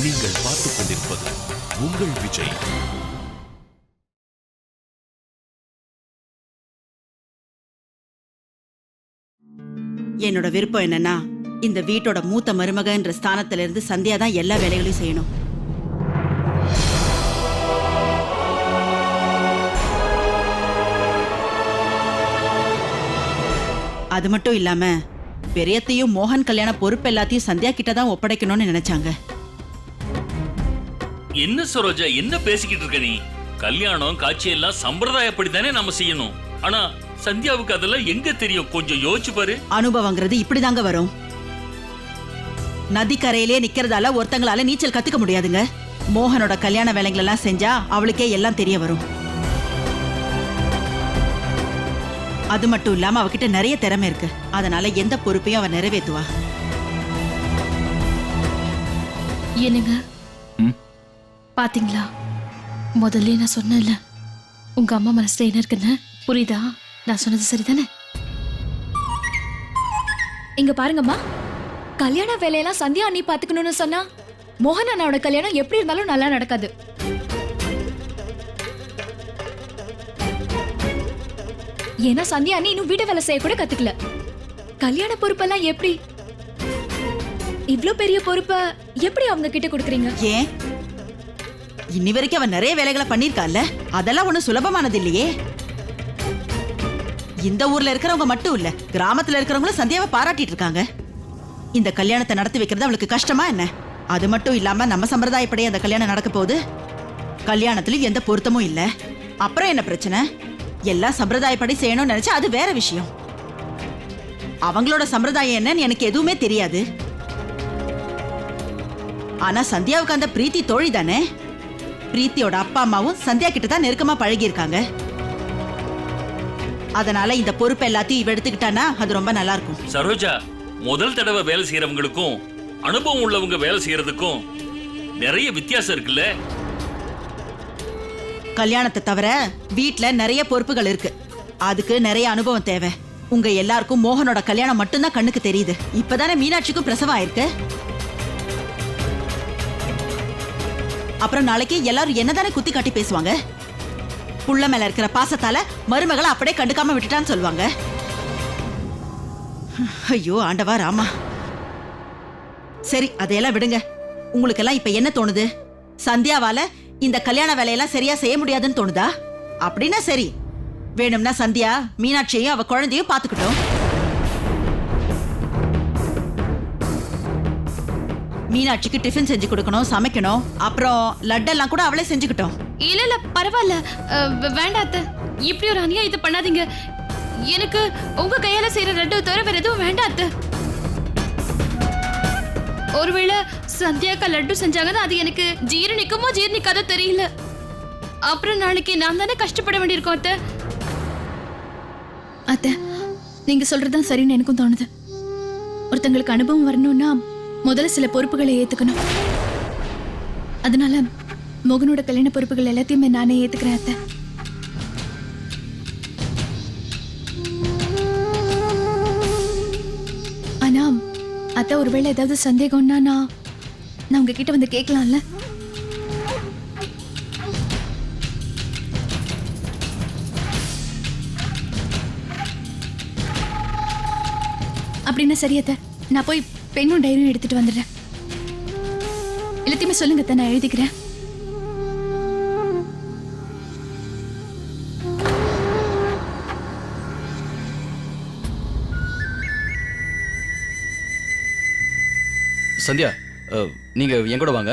நீங்கள் பார்த்துக் கொண்டிருப்பது உங்கள் விஜய். என்னோட விருப்பம் என்னன்னா, இந்த வீட்டோட மூத்த மருமகன்ற ஸ்தானத்துல இருந்து சந்தியா தான் எல்லா வேலைகளையும் செய்யணும். அது மட்டும் இல்லாம பெரியத்தையும் மோகன் கல்யாண பொறுப்பு எல்லாத்தையும் சந்தியா கிட்ட தான் ஒப்படைக்கணும்னு நினைச்சாங்க. என்ன சரோஜா, என்ன பேசிக்கிட்டு இருக்க நீ? கல்யாணம் காட்சி எல்லாம் சம்பிரதாயப்படி தானே நம்ம செய்யணும். ஆனா சந்தியாவுக்கு அதெல்லாம் எங்க தெரியும்? கொஞ்சம் யோசிச்சு பாரு. அனுபவங்கிறது இப்படிதாங்க வரும். நதிக்கரையிலே நிக்கிறதால ஒருத்தங்களால நீச்சல் கத்துக்க முடியாதுங்க. மோகனோட கல்யாண வேலைகள் எல்லாம் செஞ்சா அவளுக்கே எல்லாம் தெரிய வரும். அது மட்டும் இல்லாம அவகிட்ட நிறைய திறமை இருக்கு. அதனால எந்த பொறுப்பையும் அவ நிறைவேற்றுவா. என்னங்க பாத்தீங்களா, முதல்ல நான் சொன்னேன்ல உங்க அம்மா மனசுல என்ன இருக்குன்னு. புரியுதா? நான் சொன்னது சரிதானே? இங்க பாருங்கம்மா, கல்யாண வேலையெல்லாம் சந்தியா அண்ணி பாத்துக்கணும்னு சொன்னா மோகன் அண்ணாவோட கல்யாணம் எப்படி இருந்தாலும் நல்லா நடக்காது. ஏன்னா சந்தியா அண்ணி இன்னும் வீட்டு வேலை செய்ய கூட கத்துக்கல. கல்யாண பொறுப்பெல்லாம் எப்படி, இவ்ளோ பெரிய பொறுப்ப எப்படி அவங்க கிட்ட கொடுக்குறீங்க? ஏன் இன்னி வரைக்கும் அவன் நிறைய வேலைகளை பண்ணிருக்கால, அதெல்லாம் ஒண்ணு சுலபமானது இல்லையே. இந்த ஊர்ல இருக்கிறவங்க மட்டும் இல்ல, கிராமத்துல இருக்கிறவங்களும் சந்தியாவை பாராட்டிட்டு இருக்காங்க. இந்த கல்யாணத்தை நடத்தி வைக்கிறது அவளுக்கு கஷ்டமா என்ன? அது மட்டும் இல்லாம நம்ம சம்பிரதாயப்படி அந்த கல்யாணம் நடக்க போகுது. கல்யாணத்துல எந்த பொருத்தமும் இல்ல. அப்புறம் என்ன பிரச்சனை? எல்லாம் சம்பிரதாயப்படி செய்யணும்னு நினைச்சா அது வேற விஷயம். அவங்களோட சம்பிரதாயம் என்னன்னு எனக்கு எதுவுமே தெரியாது. ஆனா சந்தியாவுக்கு அந்த பிரீத்தி தோழி தானே. பிரீத்தியோட அப்பா அம்மாவும் சந்தியா கிட்ட தான் நெருக்கமா பழகி இருக்காங்க. அதனால இந்த பொறுப்பு எல்லாத்தையும் இவ எடுத்துக்கிட்டானா அது ரொம்ப நல்லா இருக்கும். சரோஜா, முதல் தடவை வேலை செய்யறவங்களுக்கும் அனுபவம் உள்ளவங்க வேலை செய்யறதுக்கும் நிறைய வித்தியாசம் இருக்குல்ல. கல்யாணத்தை தவிர வீட்ல நிறைய பொறுப்புகள் இருக்கு. அதுக்கு நிறைய அனுபவம் தேவை. உங்க எல்லாருக்கும் மோகனோட கல்யாணம் மட்டும்தான் கண்ணுக்கு தெரியுது. இப்பதானே மீனாட்சிக்கும் பிரசவம் ஆயிருக்கு. அப்புறம் நாளைக்கு எல்லாரும் என்னதானே குத்தி காட்டி பேசுவாங்க. புள்ள மேல இருக்கிற பாசத்தால மருமகளை அப்படியே கண்டுக்காம விட்டுட்டான்னு சொல்லுவாங்க. ஐயோ ஆண்டவா ராமா. சரி அதையெல்லாம் விடுங்க. உங்களுக்கு எல்லாம் இப்ப என்ன தோணுது? சந்தியாவால இந்த கல்யாண வேலையெல்லாம் சரியா செய்ய முடியாதுன்னு தோணுதா? அப்படின்னா சரி, வேணும்னா சந்தியா மீனாட்சியையும் அவ குழந்தையும் பாத்துக்கிட்டோம். மீனாட்சிக்கு டிஃபன் செஞ்சு கொடுக்கணும், சமைக்கணும். அப்புறம் லட்டெல்லாம் கூட அவளே செஞ்சுக்கிட்டோம். இல்ல இல்ல பரவாயில்ல, வேண்டாம் அத்தை. இப்படி ஒரு அநியாயம் இது பண்ணாதீங்க. எனக்கு உங்க கையால செய்யற லட்டு தவிர வேற எதுவும் வேண்டாம் அத்தை. ஒருவேளை சந்தியாக்கா லட்டு செஞ்சாங்கன்னா அது எனக்கு ஜீரணிக்குமோ ஜீரணிக்காதோ தெரியல. அப்புறம் நாளைக்கு நான் தானே கஷ்டப்பட வேண்டியிருக்கோம் அத்தை. அத்தை, நீங்க சொல்றதுதான் சரின்னு எனக்கும் தோணுது. ஒருத்தங்களுக்கு அனுபவம் வரணும்னா முதல்ல சில பொறுப்புகளை ஏத்துக்கணும். அதனால மோகனோட கல்யாண பொறுப்புகள் எல்லாத்தையுமே நானே ஏத்துக்கிறேன் அத்தை. ஆனா அத்தை, ஒருவேளை ஏதாவது சந்தேகம்னா நான் உங்ககிட்ட வந்து கேட்கலாம்ல? அப்படின்னா சரி அத்தை, நான் போய் பெண்ணும் டைரியும் எடுத்துட்டு வந்துடுறேன். எல்லாத்தையுமே சொல்லுங்க அத்தை, நான் எழுதிக்கிறேன். சந்தியா, நீங்க என் கூட வாங்க.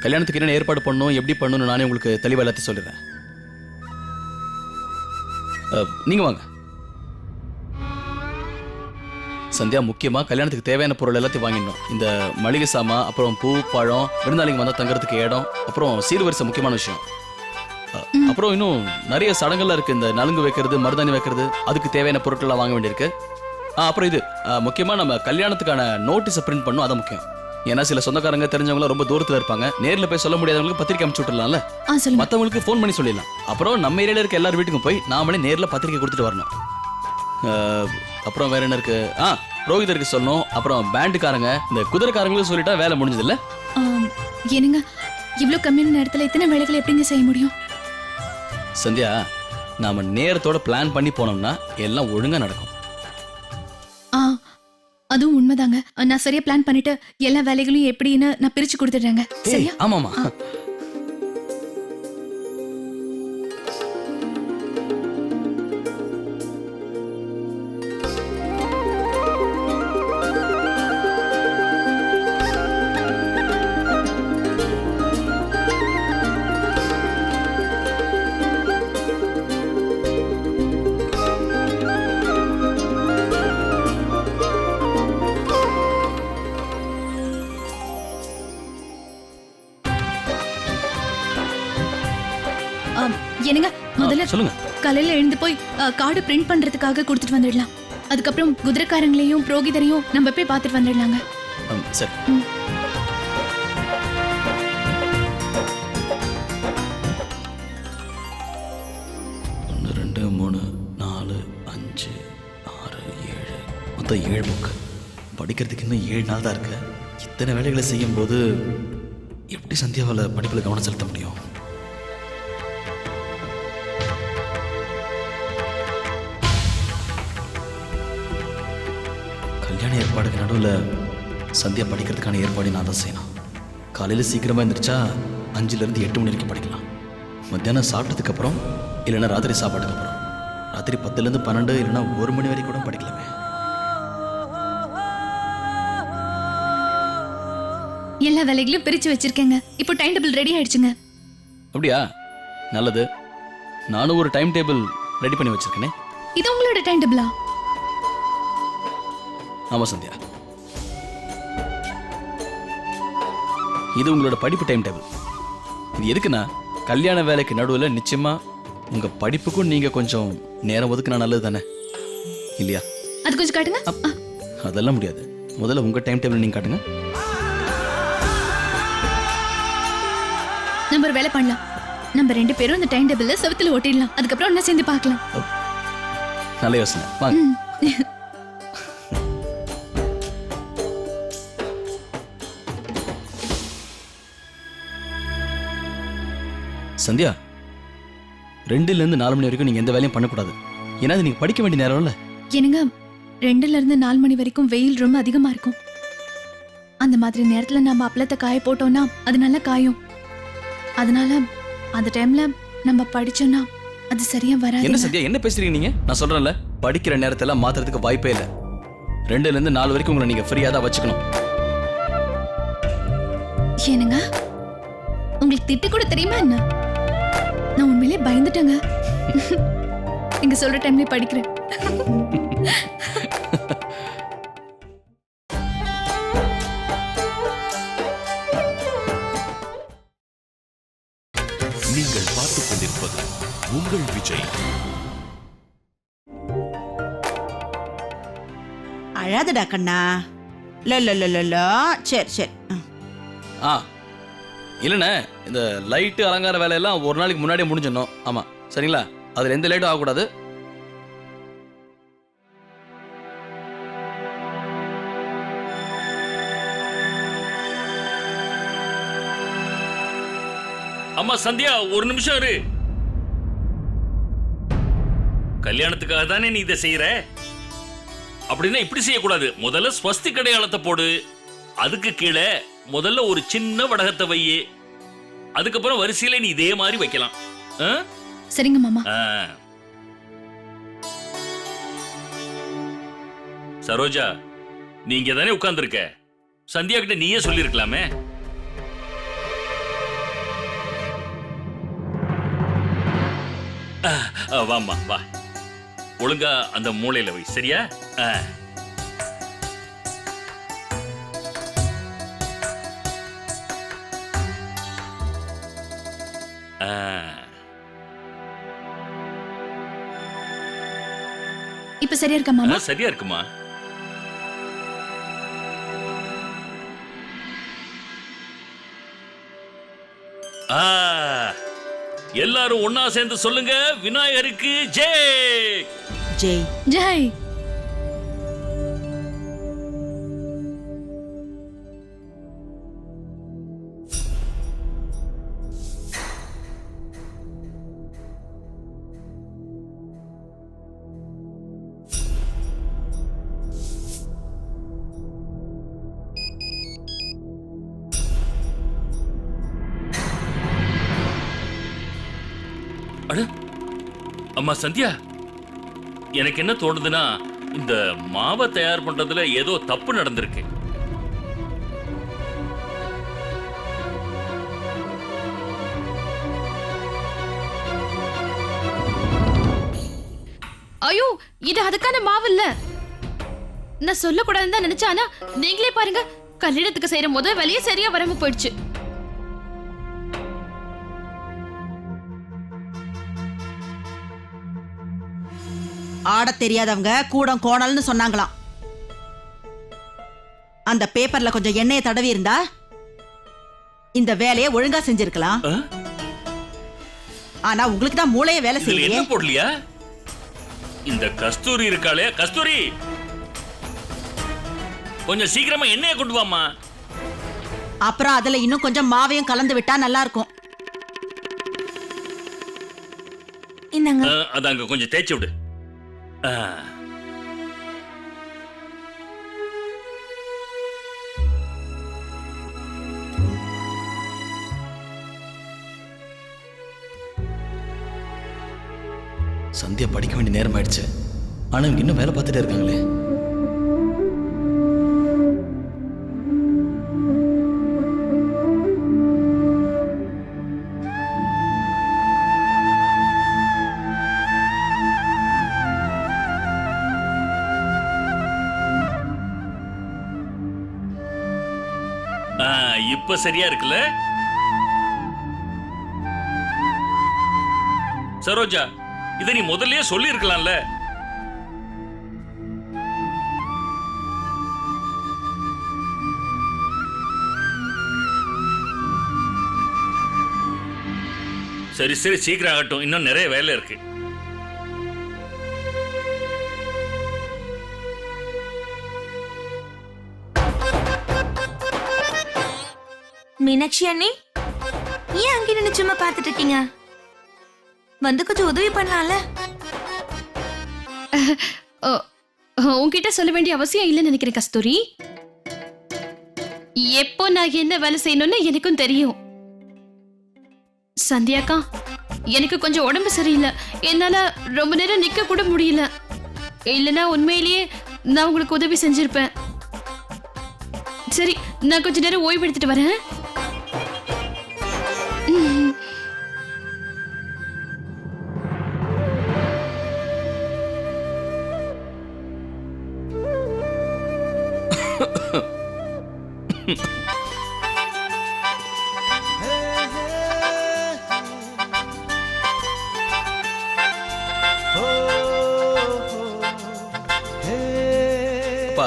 கல்யாணத்துக்கு என்ன ஏற்பாடு பண்ணணும், எப்படி பண்ணணும் நானே உங்களுக்கு தெளிவாக எல்லாத்தையும் சொல்லிடுறேன். நீங்க வாங்க. சந்தியா, முக்கியமா கல்யாணத்துக்கு தேவையான பொருள் எல்லாத்தையும் வாங்கிடணும். இந்த மளிகை சாமான், அப்புறம் பூ பழம், விருந்தாளிங்க வந்தா தங்கறதுக்கு இடம், அப்புறம் சீர்வரிசை முக்கியமான விஷயம். அப்புறம் இன்னும் நிறைய சடங்கெல்லாம் இருக்கு. இந்த நலுங்கு வைக்கிறது, மருதாணி வைக்கிறது, அதுக்கு தேவையான பொருட்கள்லாம் வாங்க வேண்டியிருக்கு. அப்புறம் இது முக்கியமா நம்ம கல்யாணத்துக்கான நோட்டீஸை பிரிண்ட் பண்ணணும். அது முக்கியம். ஏன்னா சில சொந்தக்காரங்க தெரிஞ்சவங்க ரொம்ப தூரத்துல இருப்பாங்க. நேர்ல போய் சொல்ல முடியாதவங்களுக்கு பத்திரிக்கை அனுப்பிச்சு விட்டுறலாம்ல. மத்தவங்களுக்கு ஃபோன் பண்ணி சொல்லிடலாம். அப்புறம் நம்ம ஏரியால இருக்க எல்லார் வீட்டுக்கும் போய் நாமளே நேர்ல பத்திரிக்கை கொடுத்துட்டு வரணும். அப்புறம் வேற என்ன இருக்கு? புரோகிதருக்கு சொல்லணும். அப்புறம் பேண்டுக்காரங்க, இந்த குதிரைக்காரங்களும் சொல்லிட்டா வேலை முடிஞ்சது இல்ல? என்னங்க இவ்ளோ கம்மியான நேரத்துல இத்தனை வேலைகளை எப்படிங்க செய்ய முடியும்? சந்தியா, நாம நேரத்தோட பிளான் பண்ணி போனோம்னா எல்லாம் ஒழுங்கா நடக்கும். ஆ அதுவும் உண்மைதாங்க. நான் சரியா பிளான் பண்ணிட்டு எல்லா வேலைகளையும் எப்படின்னு நான் பிரிச்சு கொடுத்துடுறேங்க. சரியா? ஆமாமா. என்னங்க முதல்ல சொல்லுங்க. காலையில எழுந்து போய் கார்டு பிரிண்ட் பண்றதுக்காக கொடுத்துட்டு வந்துடலாம். அதுக்கப்புறம் குதிரைக்காரங்களையும் புரோகிதரையும் நம்ம போய் பார்த்துட்டு வந்துடலாங்க. சரி. ம். ஒன்று, 2, 3, 4, 5, 6, 7 மொத்தம் 7 புக்கு. படிக்கிறதுக்கு இன்னும் 7 நாள் தான் இருக்கு. இத்தனை வேலைகளை செய்யும் போது எப்படி சந்தியாவால் படிப்பில் கவனம் செலுத்த முடியும்? கல்யாண ஏற்பாடுக்கு நடுவில் சந்தியா படிக்கிறதுக்கான ஏற்பாடு நான் தான் செய்யணும். காலையில் சீக்கிரமாக எழுந்திரிச்சா 5லேருந்து 8 மணி வரைக்கும் படிக்கலாம். மத்தியானம் சாப்பிட்டதுக்கு அப்புறம் இல்லைன்னா ராத்திரி சாப்பாட்டுக்கு அப்புறம் ராத்திரி 10லேருந்து 12 இல்லைன்னா 1 மணி வரைக்கும் கூட படிக்கலாமே. எல்லா வேலைகளையும் பிரிச்சு வச்சிருக்கேங்க. இப்போ டைம் டேபிள் ரெடி ஆயிடுச்சுங்க. அப்படியா? நல்லது. நானும் ஒரு டைம் டேபிள் ரெடி பண்ணி வச்சிருக்கேனே. இது உங்களோட டைம் டேபிளா? ஆமாம் சந்தியா, இது உங்களோட படிப்பு டைம் டேபிள். இது எதுக்குன்னா கல்யாண வேலைக்கு நடுவில் நிச்சயமா உங்க படிப்புக்கும் நீங்க கொஞ்சம் நேரம் ஒதுக்குனா நல்லது தானே இல்லையா? அது கொஞ்சம் காட்டுங்க. அதெல்லாம் முடியாது. முதல்ல உங்க டைம் டேபிள் நீங்க காட்டுங்க. நம்ம ஒரு வேலை பண்ணலாம். நம்ம 2 பேரும் இந்த டைம் டேபிள்ல செவுத்துல ஒட்டிடலாம். அதுக்கப்புறம் ஒண்ணா சேர்ந்து பார்க்கலாம். நல்ல யோசனை. வாங்க. சந்தியா, 2லேருந்து 4 மணி வரைக்கும் நீங்க எந்த வேலையும் பண்ணக்கூடாது. ஏன்னா அது நீங்க படிக்க வேண்டிய நேரம் இல்ல. என்னங்க 2லேருந்து 4 மணி வரைக்கும் வெயில் ரொம்ப அதிகமா இருக்கும். அந்த மாதிரி நேரத்துல நம்ம அப்பளத்தை காய போட்டோம்னா அது நல்லா காயும். அதனால அந்த டைம்ல நம்ம படிச்சோம்னா அது சரியா வராது. என்ன சந்தியா, என்ன பேசுறீங்க நீங்க? நான் சொல்றேன்ல, படிக்கிற நேரத்தெல்லாம் மாத்துறதுக்கு வாய்ப்பே இல்லை. 2லேருந்து 4 வரைக்கும் உங்களை நீங்க ஃப்ரீயா தான் வச்சுக்கணும். என்னங்க உங்களுக்கு திட்டு கூட தெரியுமா என்ன? நான் உண்மையிலே பயந்துட்டேங்க. நீங்க சொல்ற டைம்ல படிக்கிறேன். நீங்கள் பார்த்துக் கொண்டிருப்பது உங்கள் விஜய். அழாதடா கண்ணா. லோ சரி சரி. ஆ இல்லைண்ணே, இந்த லைட்டு அலங்கார வேலையெல்லாம் ஒரு நாளைக்கு முன்னாடியே முடிஞ்சிடணும். ஆமாம் சரிங்களா? அதில் எந்த லைட்டும் ஆகக்கூடாது. அம்மா சந்தியா, ஒரு நிமிஷம் இரு. கல்யாணத்துக்காக தானே நீ இதை செய்யற? அப்படின்னா இப்படி செய்யக்கூடாது. முதல்ல ஸ்வஸ்தி அடையாளத்தை போடு. அதுக்கு கீழே முதல்ல ஒரு சின்ன வடகத்தை வையே. அதுக்கப்புறம் வரிசையில நீ இதே மாதிரி வைக்கலாம். ஆ? சரிங்க மாமா. ஆ. சரோஜா, நீங்க தானே உட்கார்ந்துருக்க. சந்தியா கிட்ட நீயே சொல்லிருக்கலாமே. வாம்மா வா. ஒழுங்கா அந்த மூலையில வை. சரியா? இப்ப சரியா இருக்கா மாமா? சரியா இருக்குமா? எல்லாரும் ஒன்னா சேர்ந்து சொல்லுங்க, விநாயகருக்கு ஜெய். ஜெய் ஜெய். அட அம்மா சந்தியா, எனக்கு என்ன தோணுதுன்னா இந்த மாவை தயார் பண்றதுல ஏதோ தப்பு நடந்திருக்கு. ஐயோ, இது அதுக்கான மாவு இல்ல. நான் சொல்லக்கூடாதுன்னு தான் நினைச்சேன். ஆனா நீங்களே பாருங்க, கல்யாணத்துக்கு செய்யற முதல் வேலையே சரியா வராம போயிடுச்சு. ஆடத் தெரியாதவங்க கூடம் கோணல்னு சொன்னாங்களாம். அந்த பேப்பர்ல கொஞ்சம் எண்ணெயை தடவி இருந்தா இந்த வேலையை ஒழுங்கா செஞ்சிருக்கலாம். ஆ? ஆனா உங்களுக்கு தான் மூளைய வேலை இதுல செய்யலையே. என்ன போடலையா? இந்த கஸ்தூரி இருக்காளே, கஸ்தூரி கொஞ்சம் சீக்கிரமா எண்ணெயை கொண்டு வாமா. அப்புறம் அதுல இன்னும் கொஞ்சம் மாவையும் கலந்து விட்டா நல்லா இருக்கும். இந்தாங்க. அது அங்க கொஞ்சம் தேய்ச்சி விடு. ஆ. சந்தியா படிக்க வேண்டிய நேரம் ஆயிடுச்சு. ஆனா இவங்க இன்னும் வேலை பார்த்துட்டே இருக்காங்களே. இப்ப சரியா இருக்குல்ல சரோஜா? இத நீ முதல்லயே சொல்லி இருக்கலாம்ல. சரி சரி, சீக்கிரம் ஆகட்டும், இன்னும் நிறைய வேலை இருக்கு. மீனாட்சி அண்ணி, ஏன் அங்கே நின்னு சும்மா பார்த்துட்டு இருக்கீங்க? வந்து கொஞ்சம் உதவி பண்ணலாம்ல? உன்கிட்ட சொல்ல வேண்டிய அவசியம் இல்லைன்னு நினைக்கிறேன் கஸ்தூரி. எப்போ நான் என்ன வேலை செய்யணும்னு எனக்கும் தெரியும். சந்தியாக்கா, எனக்கு கொஞ்சம் உடம்பு சரியில்லை. என்னால ரொம்ப நேரம் நிக்க கூட முடியல. இல்லைன்னா உண்மையிலேயே நான் உங்களுக்கு உதவி செஞ்சிருப்பேன். சரி, நான் கொஞ்ச நேரம் ஓய்வு எடுத்துட்டு வரேன். அப்பா,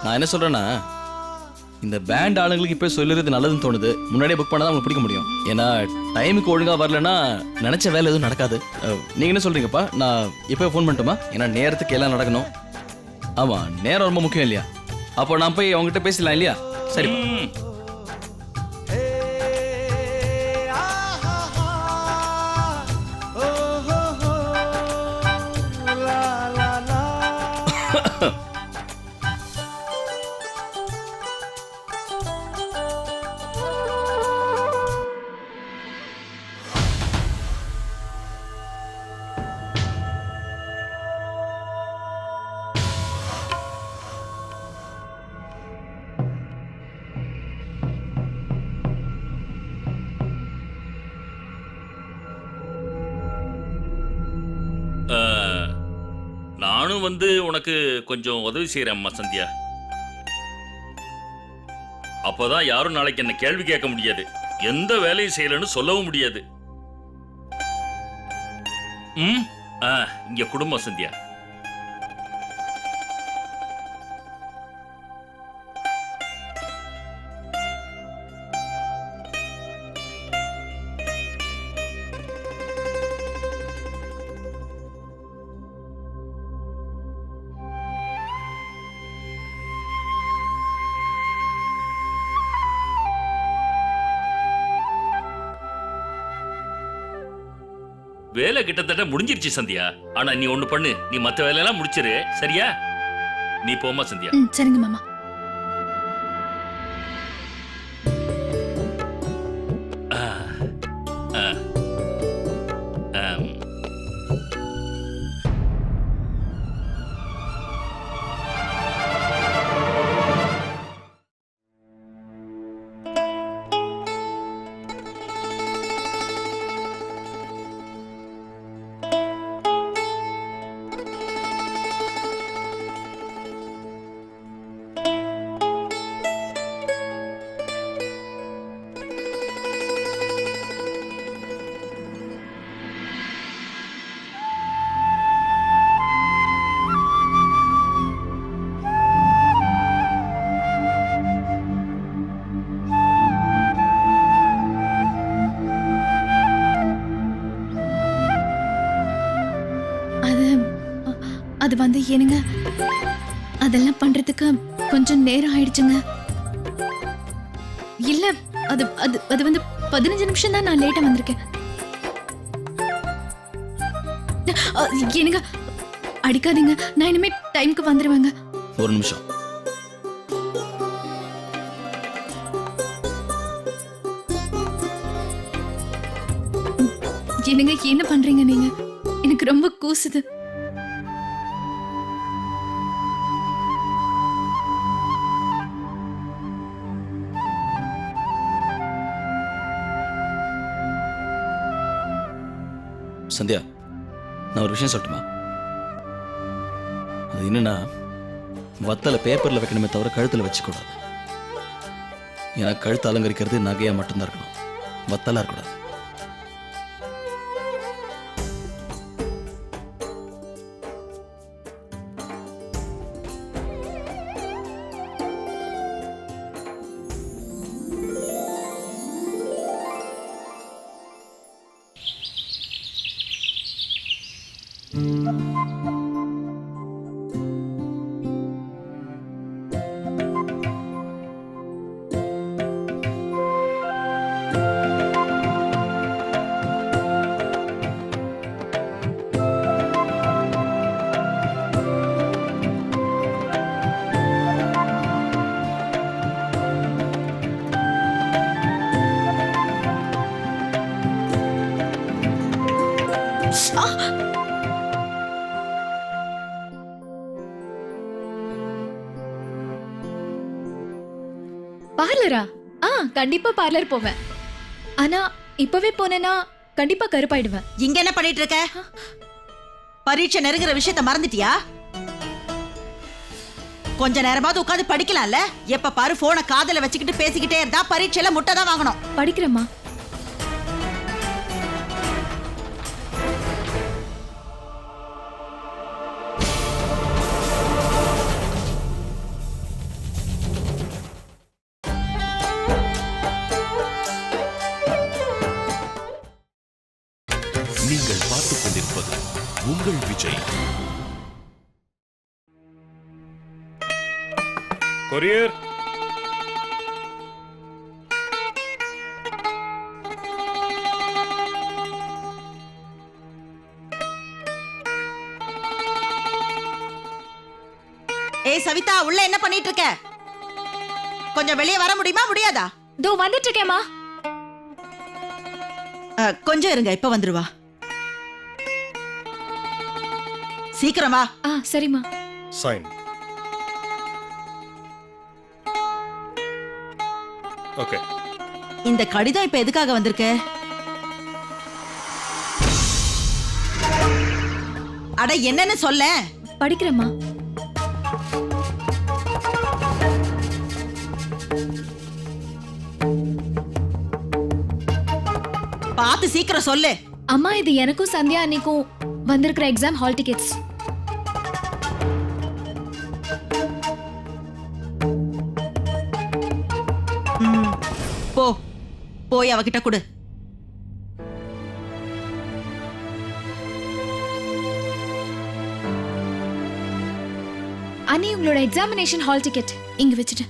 நான் என்ன சொல்றேன்னா, இந்த பேண்ட் ஆளுங்களுக்கு இப்போ சொல்லுறது நல்லதுன்னு தோணுது. முன்னாடியே புக் பண்ணாதான் உங்களுக்கு பிடிக்க முடியும். ஏன்னா டைமுக்கு ஒழுங்கா வரலன்னா நினைச்ச வேலை எதுவும் நடக்காது. நீங்க என்ன சொல்றீங்கப்பா? நான் இப்போ ஃபோன் பண்ணட்டுமா? ஏன்னா நேரத்துக்கு எல்லாம் நடக்கணும். ஆமா, நேரம் ரொம்ப முக்கியம் இல்லையா? அப்போ நான் போய் அவங்ககிட்ட பேசலாம் இல்லையா? சரி. நானும் வந்து உனக்கு கொஞ்சம் உதவி செய்யறேன் அம்மா சந்தியா. அப்பதான் யாரும் நாளைக்கு என்ன கேள்வி கேட்க முடியாது, எந்த வேலையும் செய்யலன்னு சொல்லவும் முடியாது. இங்க குடும்பம் சந்தியா. வேலை கிட்டத்தட்ட முடிஞ்சிருச்சு சந்தியா. ஆனா நீ ஒண்ணு பண்ணு, நீ மத்த வேலையெல்லாம் முடிச்சிரு, சரியா? நீ போமா சந்தியா. சரிங்க மாமா. அது வந்து ஏனுங்க, அதெல்லாம் பண்றதுக்கு கொஞ்சம் நேரம் ஆயிடுச்சுங்க. இல்ல, அது அது அது வந்து 15 நிமிஷம் தான் நான் லேட்டா வந்திருக்கேன். ஏனுங்க, அடிக்காதீங்க, நான் இனிமே டைம்க்கு வந்துருவேங்க. ஒரு நிமிஷம். என்னங்க, என்ன பண்றீங்க நீங்க? எனக்கு ரொம்ப கூசுது. சந்தியா, நான் ஒரு விஷயம் சொல்லட்டுமா? அது என்னன்னா, வத்தலை பேப்பர்ல வைக்கணுமே தவிர கழுத்துல வச்சுக்கூடாது. ஏன்னா கழுத்து அலங்கரிக்கிறது நகையா மட்டும்தான் இருக்கணும், வத்தலா இருக்கக்கூடாது. பார்லரா? கண்டிப்பா பார்லர் போவேன். ஆனா இப்பவே போனேன்னா கண்டிப்பா கருப்பாயிடுவேன். இங்க என்ன பண்ணிட்டு இருக்க? பரீட்சை நெருங்குற விஷயத்த மறந்துட்டியா? கொஞ்ச நேரமாவது உட்காந்து படிக்கலாம்ல? எப்ப பாரு போனை காதுல வச்சுக்கிட்டு பேசிக்கிட்டே இருந்தா பரீட்சையில முட்டை தான் வாங்கணும். படிக்கிறேம்மா. நீங்கள் பார்த்துக் கொண்டிருப்பது உங்கள் விஜய். கொரியர். ஏய் சவிதா, உள்ள என்ன பண்ணிட்டு இருக்க? கொஞ்சம் வெளியே வர முடியுமா? முடியாதா? தோ வந்துட்டு இருக்கேம்மா. கொஞ்சம் இருங்க, இப்ப வந்துருவா. சீக்கிரமா. சரிம்மா. சைன். ஓகே. இந்த கடிதம் இப்ப எதுக்காக வந்திருக்க? அட என்னன்னு சொல்ல. படிக்கிறேம்மா. பார்த்து சீக்கிரம் சொல்லு. அம்மா, இது எனக்கும் சந்தியா அன்னைக்கும் வந்திருக்கிற எக்ஸாம் ஹால் டிக்கெட்ஸ். போ, போய் அவகிட்ட கொடு. அண்ணி, உங்களோட எக்ஸாமினேஷன் ஹால் டிக்கெட் இங்க வச்சுட்டு.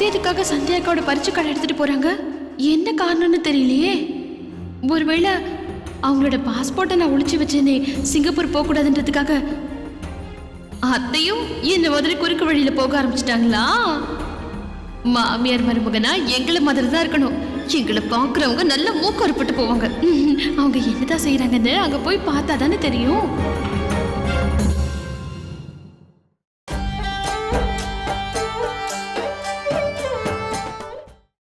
எதுக்காக சந்தியாக்காவோட பரிச்சை கார்டு எடுத்துட்டு போறாங்க? என்ன காரணம்னு தெரியலையே. ஒருவேளை அவங்களோட பாஸ்போர்ட்டை நான் ஒளிச்சு வச்சேனே சிங்கப்பூர் போக கூடாதுன்றதுக்காக அத்தையும் இந்த மாதிரி குறுக்கு வழியில போக ஆரம்பிச்சிட்டாங்களா? மாமியார் மருமகனா எங்களை மாதிரி தான் இருக்கணும். எங்களை பாக்குறவங்க நல்ல மூக்கறுப்பட்டு போவாங்க. அவங்க என்னதான் செய்யறாங்கன்னு அங்க போய் பார்த்தா தானே தெரியும்.